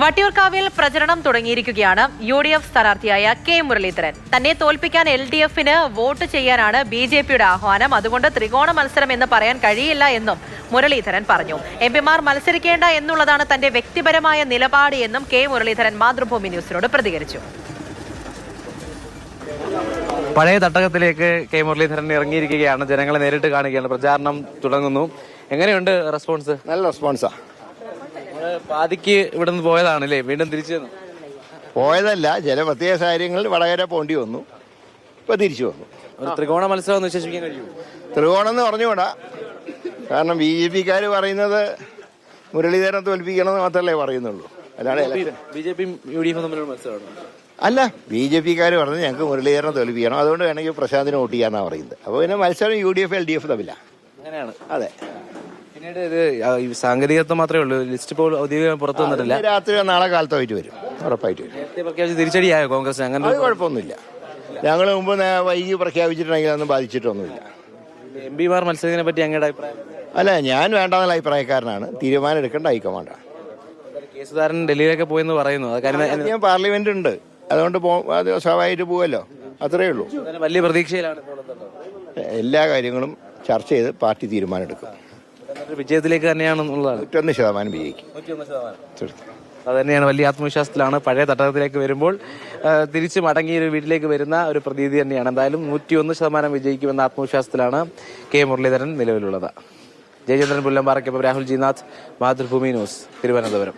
വട്ടിയൂർക്കാവിൽ പ്രചരണം തുടങ്ങിയിരിക്കുകയാണ് യു.ഡി.എഫ് സ്ഥാനാർത്ഥിയായ കെ മുരളീധരൻ. തന്നെ തോൽപ്പിക്കാൻ എൽ.ഡി.എഫിന് വോട്ട് ചെയ്യാനാണ് ബി.ജെ.പിയുടെ ആഹ്വാനം. അതുകൊണ്ട് ത്രികോണ മത്സരം എന്ന് പറയാൻ കഴിയില്ല എന്നും മുരളീധരൻ പറഞ്ഞു. എംപിമാർ മത്സരിക്കേണ്ട എന്നുള്ളതാണ് തന്റെ വ്യക്തിപരമായ നിലപാട് എന്നും കെ മുരളീധരൻ മാതൃഭൂമി ന്യൂസിനോട് പ്രതികരിച്ചു. പഴയ തട്ടകത്തിലേക്ക് കെ മുരളീധരൻ ഇറങ്ങിയിരിക്കുകയാണ്. ജനങ്ങളെ നേരിട്ട് കാണുകയാണ്. പ്രചാരണം തുടങ്ങുന്നു. എങ്ങനെയുണ്ട് റെസ്പോൺസ്? നല്ല റെസ്പോൺസാ. പാതിക്ക് ഇവിടെ നിന്ന് പോയതാണല്ലേ, വീണ്ടും തിരിച്ചു പോയതല്ല, ചില പ്രത്യേക സാഹചര്യങ്ങളിൽ വടകര പോണ്ടി വന്നു, ഇപ്പൊ തിരിച്ചു വന്നു. ഒരു ത്രികോണ മത്സരം എന്ന് വിശേഷിപ്പിക്കാൻ കഴിയും? ത്രികോണം എന്ന് പറഞ്ഞുകൂടാ. കാരണം ബി.ജെ.പിക്കാർ പറയുന്നത് മുരളീധരനെ തോൽപ്പിക്കണമെന്ന് മാത്രമല്ലേ പറയുന്നുള്ളൂ. അല്ലാതെ ബി.ജെ.പിയും യു.ഡി.എഫും തമ്മിലുള്ള മത്സരമാണ്. അല്ല, ബി.ജെ.പിക്കാർ പറഞ്ഞ് ഞങ്ങൾക്ക് മുരളീധരനെ തോൽപ്പിക്കണം, അതുകൊണ്ട് വേണമെങ്കിൽ പ്രശാന്തിനെ വോട്ട് ചെയ്യാന്നാണ് പറയുന്നത്. അപ്പോൾ പിന്നെ മത്സരം യു.ഡി.എഫ് എൽ.ഡി.എഫ് തമ്മില്ല. അങ്ങനെയാണ്. അതെ. പിന്നീട് ഇത് സാങ്കേതികത്വം മാത്രമേ ഉള്ളൂ. ലിസ്റ്റ് ഇപ്പോൾ ഔദ്യോഗികം പുറത്തു വന്നിട്ടില്ല. രാത്രി നാളെ കാലത്തായിട്ട് വരും, ഉറപ്പായിട്ട് വരും. നേരത്തെ പ്രഖ്യാപിച്ച് തിരിച്ചടിയായോ കോൺഗ്രസ്? അങ്ങനെ അത് കുഴപ്പമൊന്നുമില്ല. ഞങ്ങൾ മുമ്പ് വൈകി പ്രഖ്യാപിച്ചിട്ടുണ്ടെങ്കിൽ അതൊന്നും ബാധിച്ചിട്ടൊന്നുമില്ല. എംപിമാർ മത്സരത്തിനെ പറ്റി അങ്ങയുടെ അഭിപ്രായം? അല്ല, ഞാൻ വേണ്ടെന്നുള്ള അഭിപ്രായക്കാരനാണ്. തീരുമാനം എടുക്കേണ്ട ഹൈക്കമാൻഡാണ്. കെ സുധാകരൻ ഡൽഹിയിലേക്ക് പോയെന്ന് പറയുന്നു. ഞാൻ പാർലമെന്റ് ഉണ്ട്, അതുകൊണ്ട് അത് സ്വാഭാവികമായിട്ട് പോവല്ലോ, അത്രയേ ഉള്ളൂ. വലിയ പ്രതീക്ഷയിലാണ്. എല്ലാ കാര്യങ്ങളും ചർച്ച ചെയ്ത് പാർട്ടി തീരുമാനം എടുക്കും. വിജയത്തിലേക്ക് തന്നെയാണെന്നുള്ളതാണ്. 101% വിജയിക്കും. അത് തന്നെയാണ്. വലിയ ആത്മവിശ്വാസത്തിലാണ്. പഴയ തട്ടകത്തിലേക്ക് വരുമ്പോൾ തിരിച്ചു മടങ്ങി ഒരു വീട്ടിലേക്ക് വരുന്ന ഒരു പ്രതീതി തന്നെയാണ്. എന്തായാലും 101% വിജയിക്കുമെന്ന ആത്മവിശ്വാസത്തിലാണ് കെ മുരളീധരൻ നിലവിലുള്ളത്. ജയചന്ദ്രൻ പുല്ലമ്പാറയ്ക്കൊപ്പം രാഹുൽ ജി നാഥ്, മാതൃഭൂമി ന്യൂസ്, തിരുവനന്തപുരം.